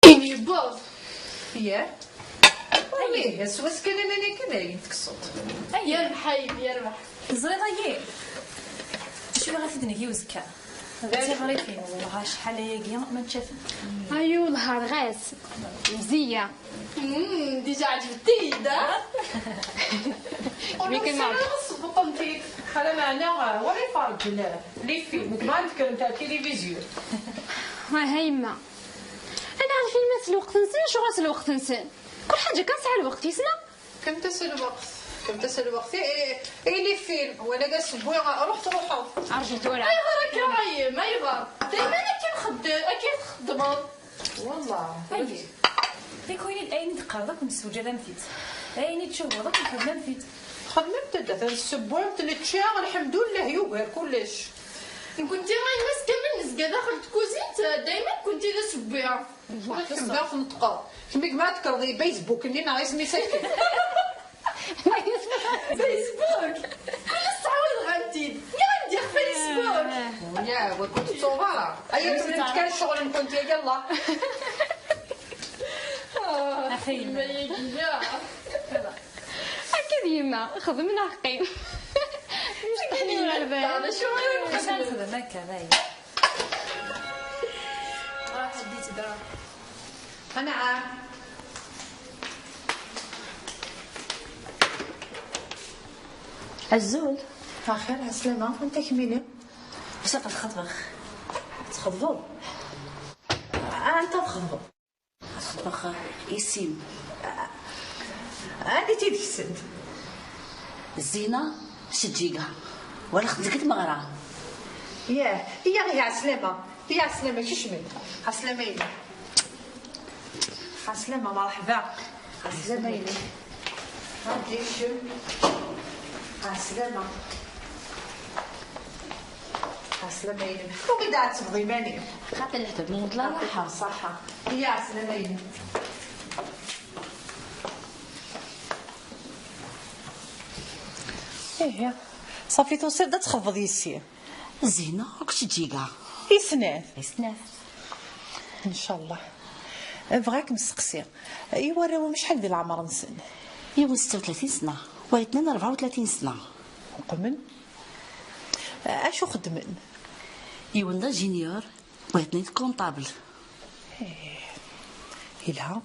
يبوظ ياه ويليه سواس كان انا كذا تكسط. يربح يربح الزريطه شو بغا تدني وزكا غادي غريفين والله شحال هي ما تشاف. ايوا نهار غاس مزيه ديجا عجبتي دا كيفاش ما نصبق انت حاله معنا ولا يفرج لي فيلم كما نتكلم تاع التلفزيون. ها يما انا عارف الماس الوقت نسن شو غاس الوقت نسن كل حاجه كنسعى الوقت يسمع كم تسال الوقت اي لي فيلم ولا قاس بويا روح تروحوا عرجت ولا اي غير راهي ما يغار دائما اكيد خدمه والله. طيب ديك وين الاين تقرضك مسوجه مفيت اين تشوف ضك الخدمه مفيت خدمت تدا السبوع تلتشا الحمد لله يوهر كلش. كنتي راهي ماسكه من نسقه داخل الكوزيت دائما كنتي ذا سبيعه نحبها في نطقه كميك ما تكرضي فيسبوك اللي ناقص مساكن. فيسبوك كل الصعود غنتيد يا ندير فيسبوك يا وكنت تصورها ايا كان شغل كنت يلا اخي ما يجينا اكيد يما خدمنا حقين انا شو نخدم هكا باين حديت درا انا عارف الزول اخير عسلامه انت كمينه واش تخطبخ تخضبوا انت تخضبوا تخطبخ يسيم هادي تيدك السد الزينه شتجيكا ولا خدك المغرى ياه هي غير عسلامه كشمل عسلامه عسلامه مرحبا عسلامه هادي شو عسلامه عسلامه وبدا تبغي ماني خاطر الحدود من الله راحه صحه هي عسلامه ايه صافي توصل دا تخفض يسير زينه راك تجيكا يسناف ان شاء الله. بغاك مسقسي ايوا راهو شحال ديال العمر نسن؟ ايوا 36 سنه ويتنين 34 سنه. قمن اشو خدمن؟ ايوا ندا جينيور ويتنين كونطابل. إلها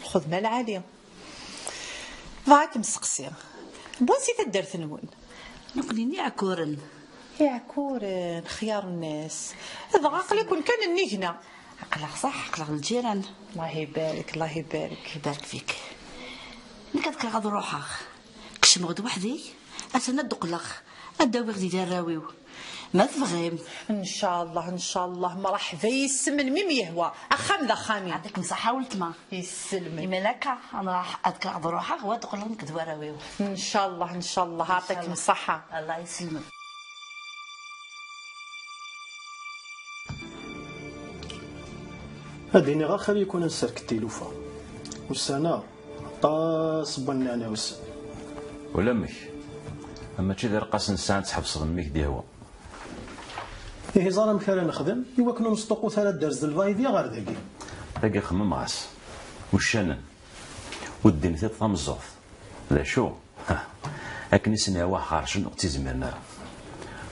الخدمه العاليه. بغاك مسقسي بوانسي تدار ثنون نقوليني عكورن يا كورن خيار الناس. هذا عقلي كون كان النجنه عقلك صح عقلك الجيران. الله يبارك الله يبارك يبارك فيك. نكاد كغاد روحك كش مغد وحدي اسنا الدقلخ اداوي غدي دراويو ما تفغيم ان شاء الله مرحبا يسمن ميم يهوى اخام ذا خامي يعطيك مساحه ولتما يسلمك يملكا انا راح اتكغد روحك وتقول لهم كدواراويو ان شاء الله يعطيك الصحه. الله يسلمك. هاديني غا خلي يكون نسرك التلوفه والسنه طاس بنانا وس ولا مك اما تشي دير قاس نسان تحبس غميك ديهوا إيه زرا مكالا نخدم إوا كنا نصدقو ثلاث درز الفايديا غير داكي تاقي خمم غاس والشنن والدين تطام الزوف لا شو اكن سني هوا خارج نقطي زمرنا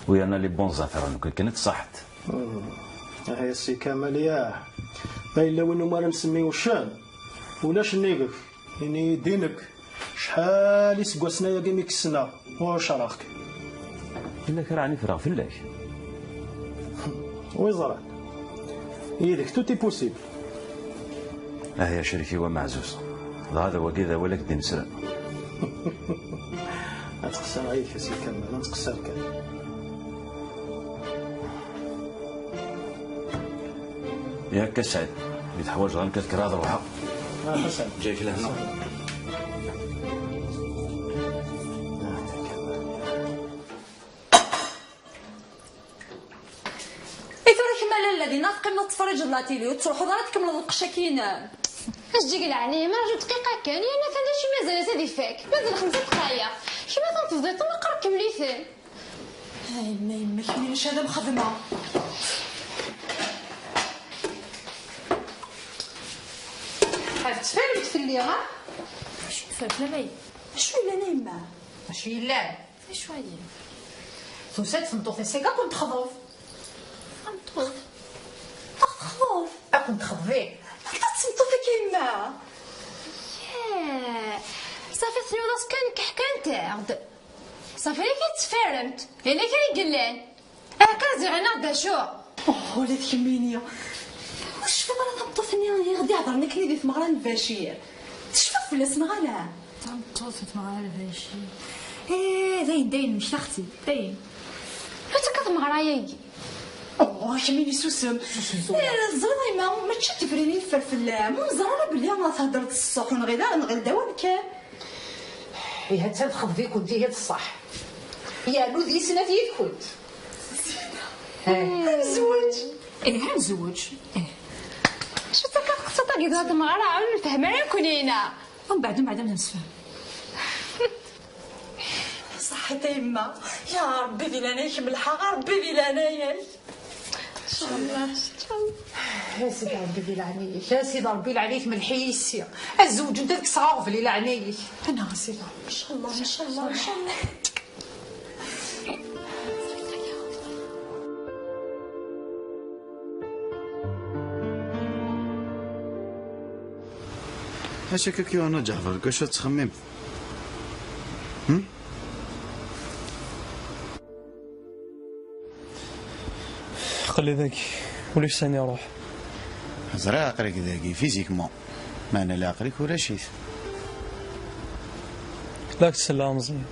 ويانا لي بون زافير كانت صحت هاي السي كمال ياه ما الا وين ما نسميو الشام ولاش نيقك يعني دينك شحال يسقسنا يا كيميك السنه واش راك الا كراني فراغ فلاك ويزرع يدك توتي بوسيبل. يا شريكي ومعزوز هذا وكذا ولك دين سرا نتقصر عليك يا سي كمال نتقصر كان يا كسعد يتحوج غير كتكرا روحها حسن جايك لهنا الذي ناطق من تفرج لا تيلي وتروحوا دارات تكملوا القشاكين. اش تجيك عليا ما رجع دقيقه كان انا هذا شي مازال هذه فاك مازال 5 دقائق شي ما تنتظر ما قرب كمليتي. هاي ما كاينش هذا مخدمه خاف تفرمت في اللي ها شو فهمت لي شو الا نايمه ماشي لا شويه توسات فمطوطي سيكا كنت خضوف غنطوف خضوف كنت خضفيك كتصمتو فيك يما ياه صافي تنوض كان كحكان تاعد صافي لي كتفرمت يعني كان قلان هكا زعنا غدا شو ولات كمينيا واش في مرة تمطو ثاني غادي يهضرني كليدي في مغران الباشير تشفف ولا سنغالا تمطوفت مع الباشير داين مش اختي داين حتى كتمغرا ياكي كميني سوسم الزريمه ما تشد تفريني الفلفل مو زراره بلي ما تهضرت الصح ونغير دوام كان هي هاد خضفيك ودي هاد الصح يا لوذي سنه في كنت هنزوج هنزوج شو تكتقطق إذا هاد المغرا عاود نفهم انا كونينا ومن بعد نسفهم صحيت يما يا ربي في لانايك بالحق ربي في لانايك ان شاء الله يا سيدي ربي في لعنيك يا سيدي ربي لعنيك من الحيسيا الزوج انت ديك صغار في لعنيك انا سيدي ان شاء الله ان شاء الله ان شاء الله هاشا كيو انا جعفر واش تخمم خلي ذاك وليش ثاني اروح زرع عقلك ذاكي فيزيكمون ما انا لا عقلك ولا شيء لاك تسلى مزيان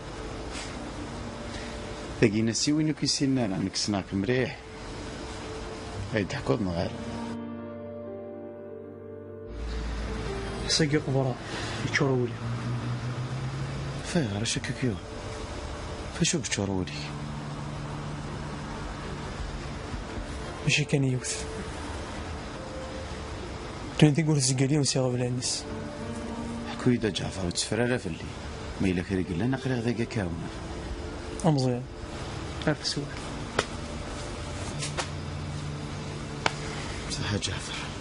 ذاكي ناسي وينو كيسينا انا نكسناك مريح هاي ضحكوا مغال ساقي قبراء يتشورولي فاي غير شكاكيو فاشو بتشورولي ماشي كان يوث كان تقول زقالي ونسيغ بلا الناس حكو يدا جعفر وتفرارا في اللي ما إلا كري قلنا نقري غدا كاونا مزيان عارف سوال صح جعفر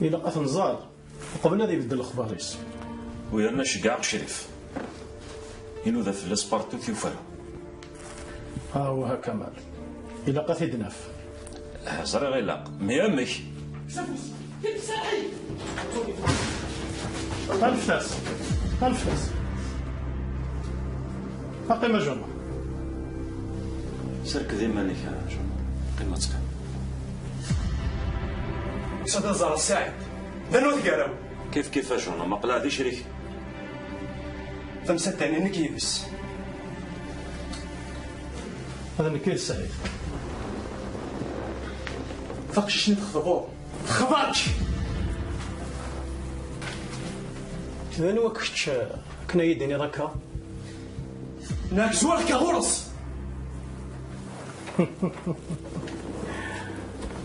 إلا قات نزار وقبل هذا يبدل الأخباريس ويانا شقاق شريف إنو ذا فلاس بارتو ثيوفر ها هو ها كمال إلا قات يدناف زري غيلاق ميامك الفاس باقي ما جونا سرك ذيمانك يا جون قيمة تقيم صدى زار الساعد ذنو ثقالو كيف جون ما قلع ذي شريك فمسة تاني انك يبس هذا نكيل سعيد فقش شنو تخطبو خبرك كذا نوكش كنا يديني ذاكا ناك زوالك غرس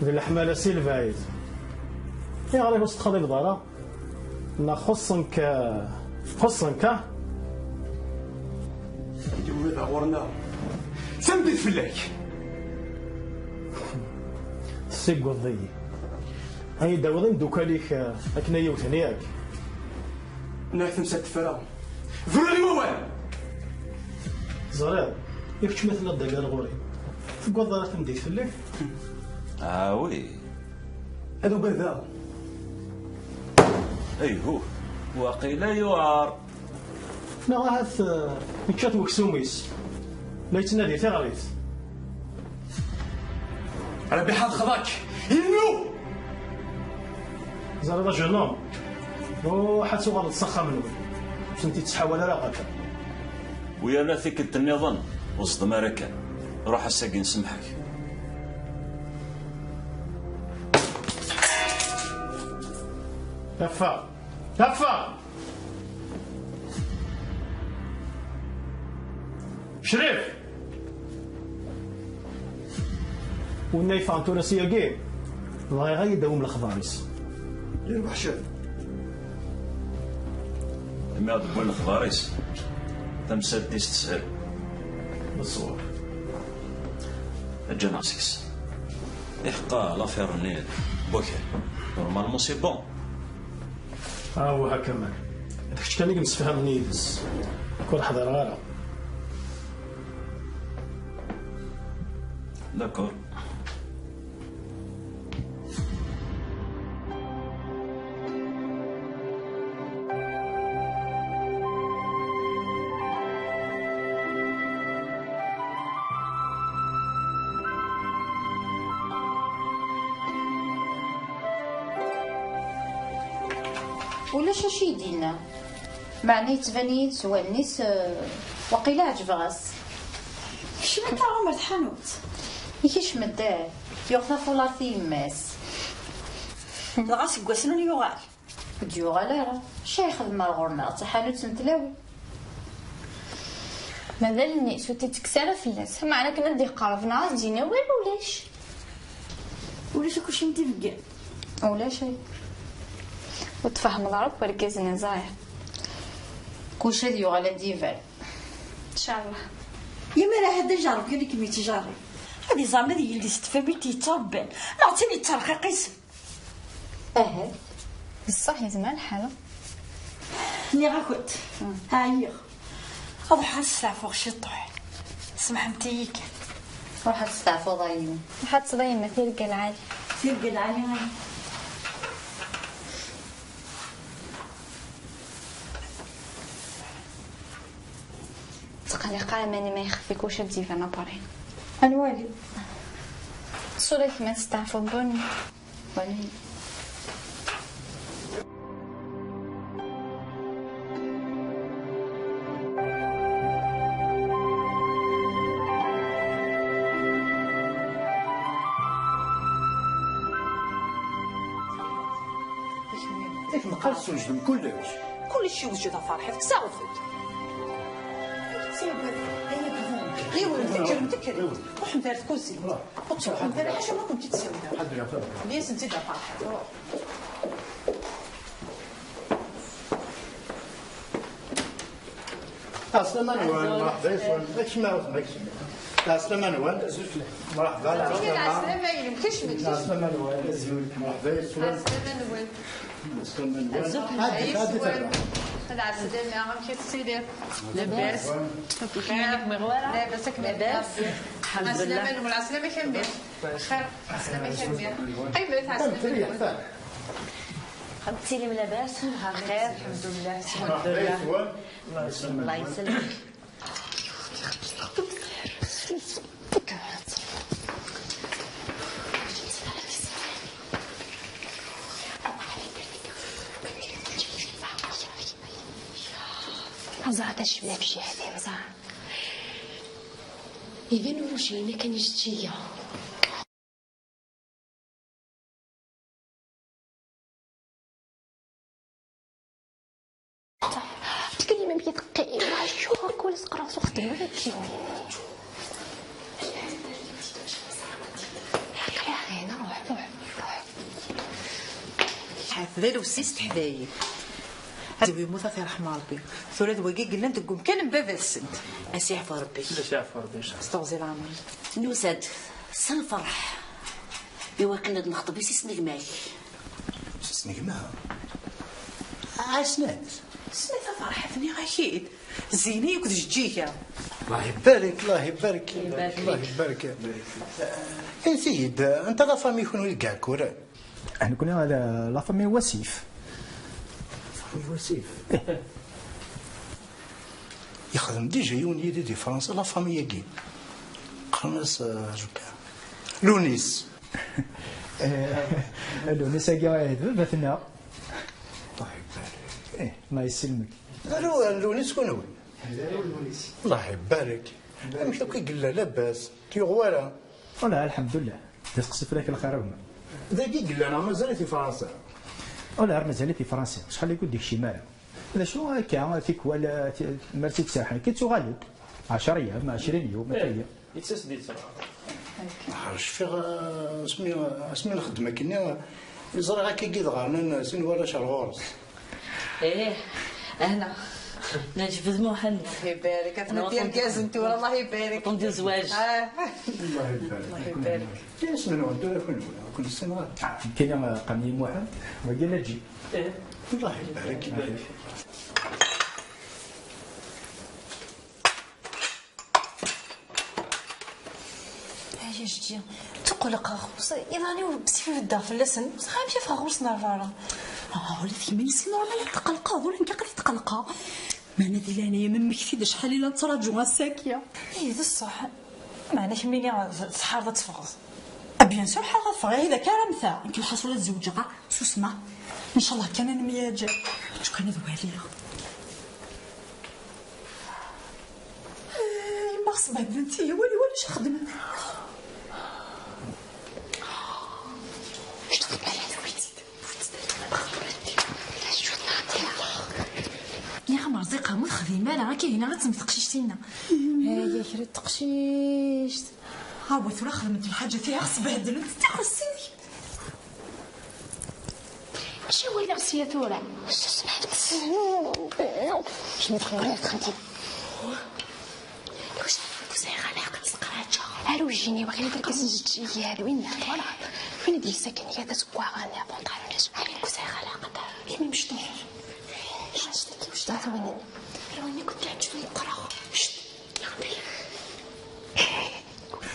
ذي الحمالة سيل بعيد يا غالي وسط خلي الضارة نا خصنك يوم ذا غورنا سمدي فلاك سيق الضي هاي داوضين دوكاليك اكنا يوثني ياك ناك تمسات فرا ذرولي موال زرير يفش مثل الدقال غوري تقول ضارة تمديت فلك وي هذا بذا ايهو وقيل يوار نا هاث ميتشات وكسوميس لا يتنادي تغريت على بحال خضاك ينو زرير جنوم روح تغلط صخة منو سنتي تحاول على غاكا ويانا ثيك النظام وصد مركان روح الساقي نسمحك كفا شريف والنايف عن تونسية كي بغا غير يداوم الأخباريس يا الوحشة ما غادي الخباريس تمسديس تسهل بالصور الجناسيكس يحقا لافير نيل بوكر نورمالمون سي بون. ها هو هكا مال هذاك كان اللي نسفهم نيدس كل حضر غالا. داكور. ولاش اش يدينا معني يتباني سوالنيس وقيلا عجبغاس شنو انت عمر الحانوت يكيش مداه يغفى فولارتي يماس غاس كواسنون يوغال يوغال راه شي يخدم غورنا تا حانوت نتلاوي مازال الناس وتتكسر فلاس معنا كنا ندي قرفنا تجينا وين ولاش كلشي متفقع ولا شيء وتفهم العرب وركز نزايا كلشي يوغال ديفال ان شاء الله. يا مالا هذا جارب يقول لك ميتي جاري هذه زعما هذه اللي استفامي تيتربان نعطيني الترقيق بصح يا زمان الحاله ني غاكوت هايغ اروح نستعفو شي طوح سمح متيك روح تستعفو ضايم واحد صدايم تيرقى العالي تيرقى العالي هاي تقالي قامني ما يخفيك واش تزيف انا بارين انا والي صورك ما تستعفو بني بني نقص وجد كلشي وجد فرحتك ساوفت غير ولد متكر روح نفرد كرسي روح نفرد حاجه ما كنتي تسوي ليه سنتي دا فرحه اصلا مانوال مرحبا باش ما وصلكش اصلا مانوال مرحبا العسلامة يمكنش اصلا مانوال زوج مرحبا العسلامة نوال هذا على السلامة غنمشي تسيدي لاباس كيفك مغوالة لاباسك لاباس الحمد لله نقول على السلامة كنبير خير السلامة كنبير قيبت على السلامة خدتي لي لاباس خير الحمد لله الحمد لله الله يسلمك زهرة الشباب شي هذه زهرة يبانو روشينا كان يشتيا تكلم بيا دقيقة شو هاكا ولا سقرا صوختي ولا كي يا هنا روح حافظة لو سيست حدايا هذا يموت في رحمة ربي ثلاث وقي قلنا تقوم كان بابا السنت اسيعفو ربي يعفو ربي استغفر العمر نوساد سنفرح ايوا كنا نخطب سيس نقماك سيس نقماها عشنات سنة فرحتني اكيد زيني يكون جيكا الله يبارك الله يبارك الله يبارك يا سيد انت لا فامي يكونوا كاع كورا احنا كنا لا فامي وسيف وسيف يخدم ديجا يوني دي فرنسا لا فامي كي قرناس جوكا لونيس لونيس كاع بثنا الله يسلمك لونيس شكون هو الله يبارك مشى كي قال لاباس تيغوارا ولا الحمد لله تسقسف لك الخير هما ذاكي قال انا مازال في فرنسا ولا مازال في فرنسا شحال يقول ديك شي مال هذا شنو هكا تيكوال مرتي تساحل كي تغالب 10 ايام 20 يوم هي يتسديد عرفت في اسمي الخدمه كنا يزرع هكا كي دغارنا سين ولا شهر غورس ايه هنا نجبد محمد الله يبارك. اتمنى الكاز انت الله يبارك. ندير زواج. الله يبارك. ايش من عنده كل السنوات كاين قمي محمد وقال تجي. الله يبارك. يا جدي تقلق اخوص اذا ولبسي في الدار لسن خايمشي في اخوص نرفارا ولا في من سن نورمال تقلقا ولا نكا قلت تقلقا ما انا ديال انايا من مكتي شحال الا نتراجعوا الساكيه اي ذا الصح معنا كميني صحار تفغص بيان سور حال غتفغي اذا كان مثا يمكن الحصوله تزوجها سوسما ان شاء الله كان مياج شكون ذواليا ما خصها بنتي ولا شي خدمه يا خا مرزقها مو خديمه لا كاينه غتمتقشيشتينا هي كري تقشيشت ها بغيت ولا خدمت الحاجه فيها خص بهدل انت خصي شي هو اللي غسيا ثورة سمعت شنو تخيل خدمتي واش غنعقد القراجه الو جيني وغير تركز جي هالوين فوالا فين دي ساكن هي تسكوا غانا بونطالون ناس كوسا غنعقد كيما مشطوح شتي واش تعرفوني راني كنت عجبني القرا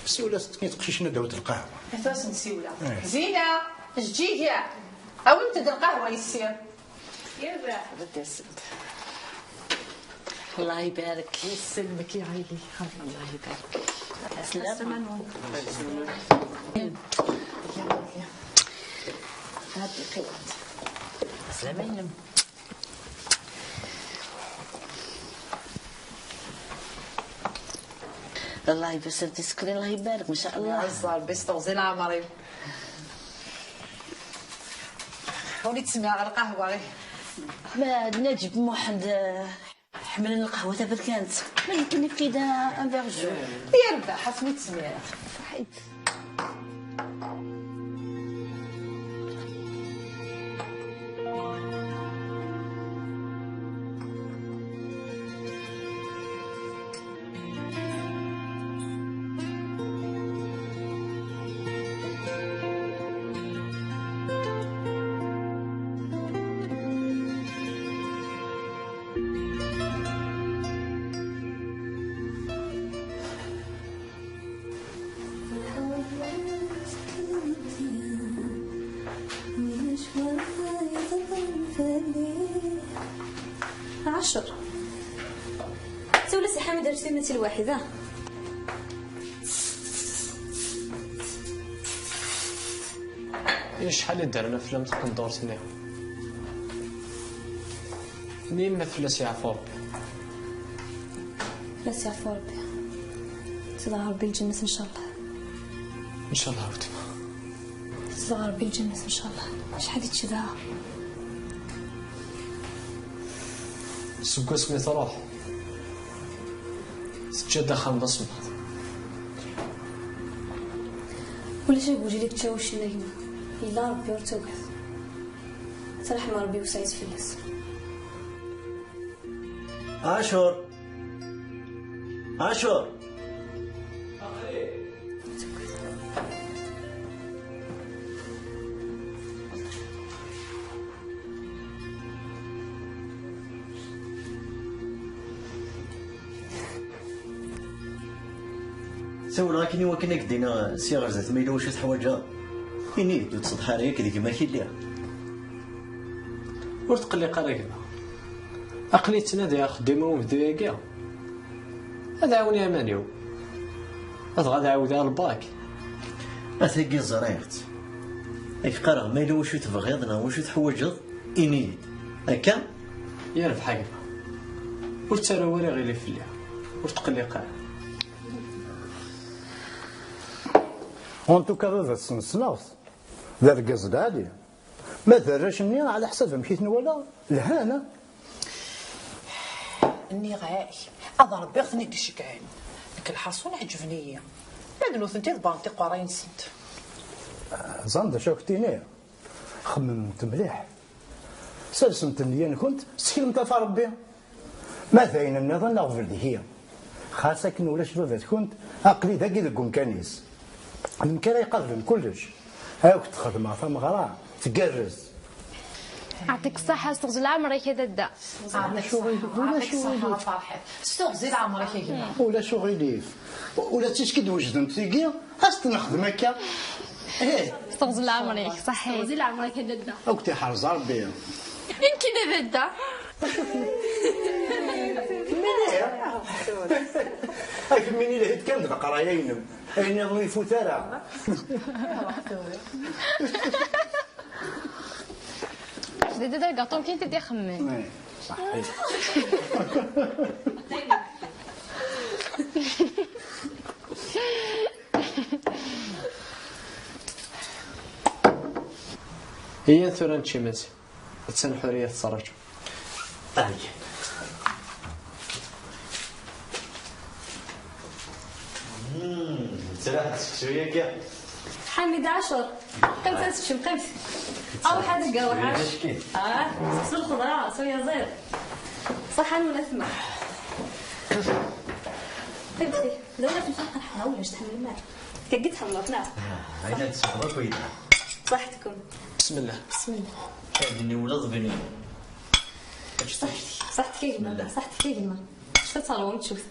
سيوله تقشيشنا داوت القهوه اساس نسيوله زينه جيجي او انت د القهوه يصير يا بدي السد الله يبارك. يسلمك يا عيلي. الله يبارك. سلامة. هادي قيمت. سلامة. الله يبارك تسكري الله يبارك ما شاء الله. عزار بيستغزي العمري. ولي تسمع على القهوة. ما نجيب محمد حمل القهوة تبر كانت ما يمكن كده ان فيرجو يا ربا حسمي تسميها صحيت. عشر سولة سي حامد رسيمتي الواحدة شحال درنا فيلم تقدر سنين نيم فلاس يعفو ربي فلاس يعفو ربي تظهر ربي الجنة ان شاء الله ان شاء الله ودي تظهر ربي الجنة ان شاء الله شحال تشدها سكو سميت روح سجاد خان بصمت ولا شي بوجي لك تشاوش نايمة إلا ربي ورتوقف ترحم ربي وسعيد فلاس عاشور عاشور سول غاكني وكنا كدينا صيغر زات ما يلوش تحوايجها إني دوت صدحة ريك ديك ما كاين ليها ور تقلق راكبه عقلي تنادي خديمه وبدايا هذا عاوني امانيو هذا غادي عاودها الباك اثقي زريعت اي قرا ما يلوش تبغيضنا واش تحوايجها إني هكا يا رب حاجه ور تراوري غير فيها ور تقلق اون توكا هذا السنسلاص ذا القصد عادي ما ذراش مني على حسب مشيت ولا الهانه اني غاي اضرب بيغني كشكاين ديك الحصول عجبني لانه ثنتي بانتي قرين سنت زند شوفتيني خممت مليح سلسمت اللي كنت سكلمت في ربي ما ثاين النظام نغفر هي خاصة كن ولاش بابات كنت عقلي ذاكي ذاك مكانيس المكان يقبل كلش هاك تخدم في مغرى تقرز يعطيك الصحة استغزل عمرك يا دادا. يعطيك الصحة فرحة استغزل عمرك يا جماعة. ولا شو غيليف ولا تشكد وجدنت تيقي هاست نخدم هكا ايه استغزل عمرك صحيح. استغزل عمرك يا دادا. وقتي حرز ربي يمكن يا دادا. هاك مني لهيت كان بقرا يينم اين ما يفوت راه دادا الكاطون كاين تدي خمم. صحيح. هي ثورة نتشي مزي تسن حرية تصرج سلاح شوية كيا حميد 10 كم تنسشم خمس أول حاجة قهوة عاش سكسو الخضراء سويا زير صحن ولا ثمر فهمتي لولا في الفرق نحنا ولا تحمل الماء كقيتها ملطنا هينا تسخبك ويدا صحتكم بسم الله بسم الله هادني ولاد بني صحتك كيف ما صحتك كيف ما شفت صالون تشوف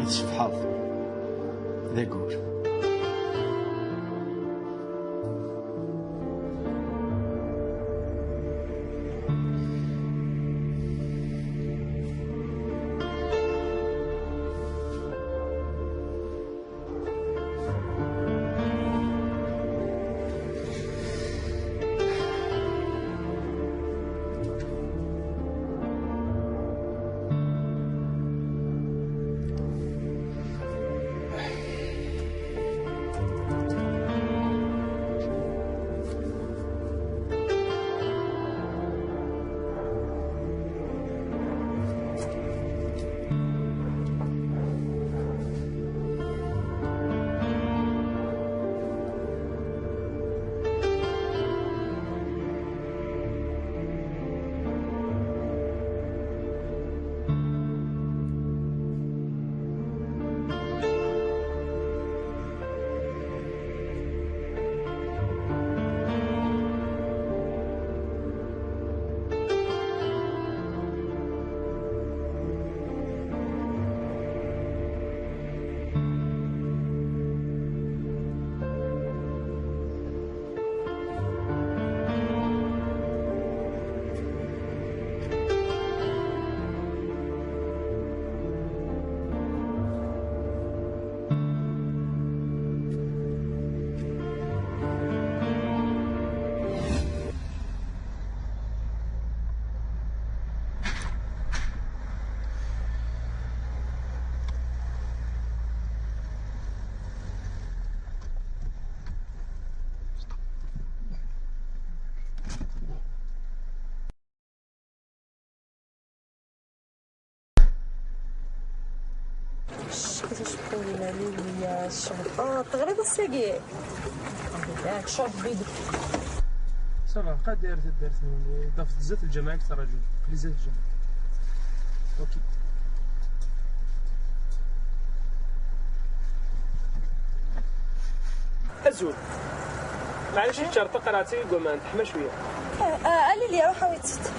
يتشفحض ذا قول كيفاش بقولنا لي الشرب تغريد الساقي ياك شرب بيدك صافا بقى داير ضافت زيت الجماعه اكثر رجل قلي زيت الجماعه اوكي ازول معليش تشرطق راسي قوم نتحمى شويه قال لي روح ويتست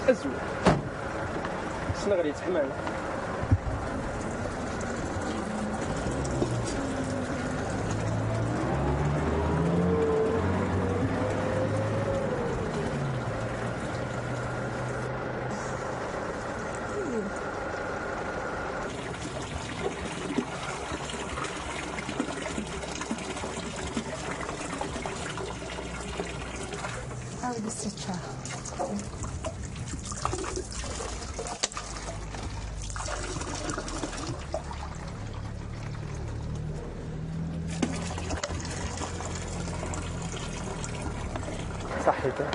ازول شنو غادي يتحمى عاود الستشار صحيته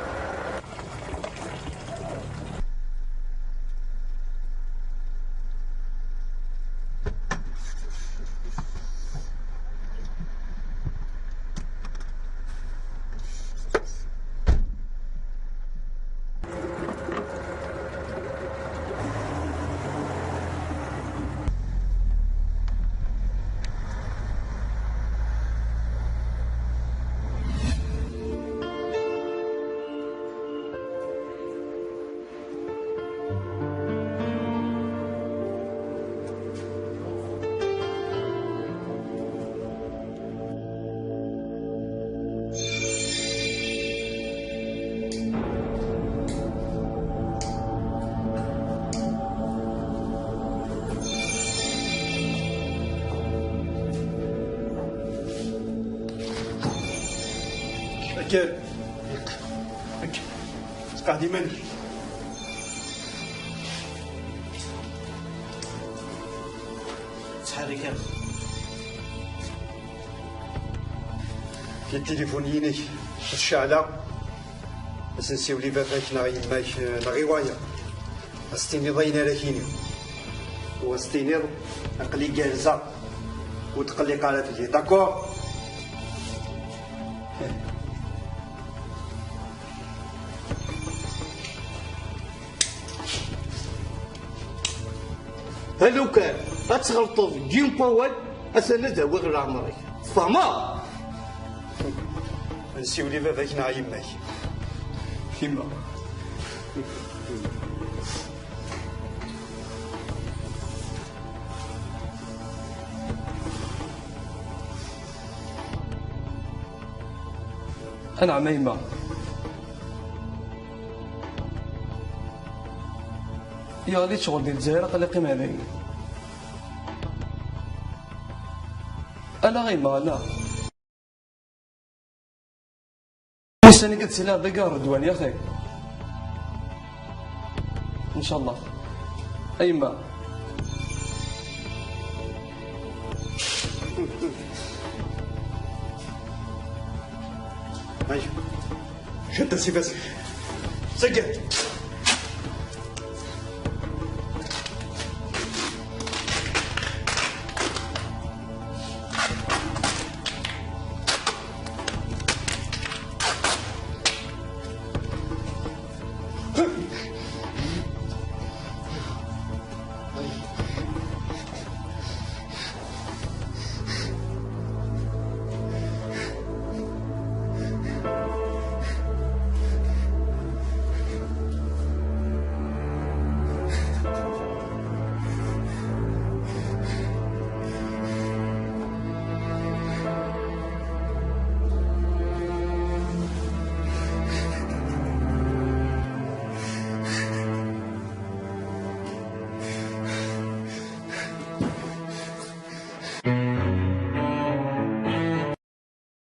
كير قاعد يمني شحال كان في التليفون يني الشعلة باش نسيو لي باباك نا يماك نا غيوايا استيني ضينا لكيني واستيني اقلي جالزة وتقلي قالت لي داكور هلو كان غتغلطوا جيم بوال اسانا داوي غير عمرك فما نسيو لي باباك نا يماك كيما انا عميمه يا غادي شغل ديال الجزائر قلقي معايا انا غيما انا السنه قلت لها دقا ردوان يا اخي ان شاء الله ايما هاي شد سي فاسل سجل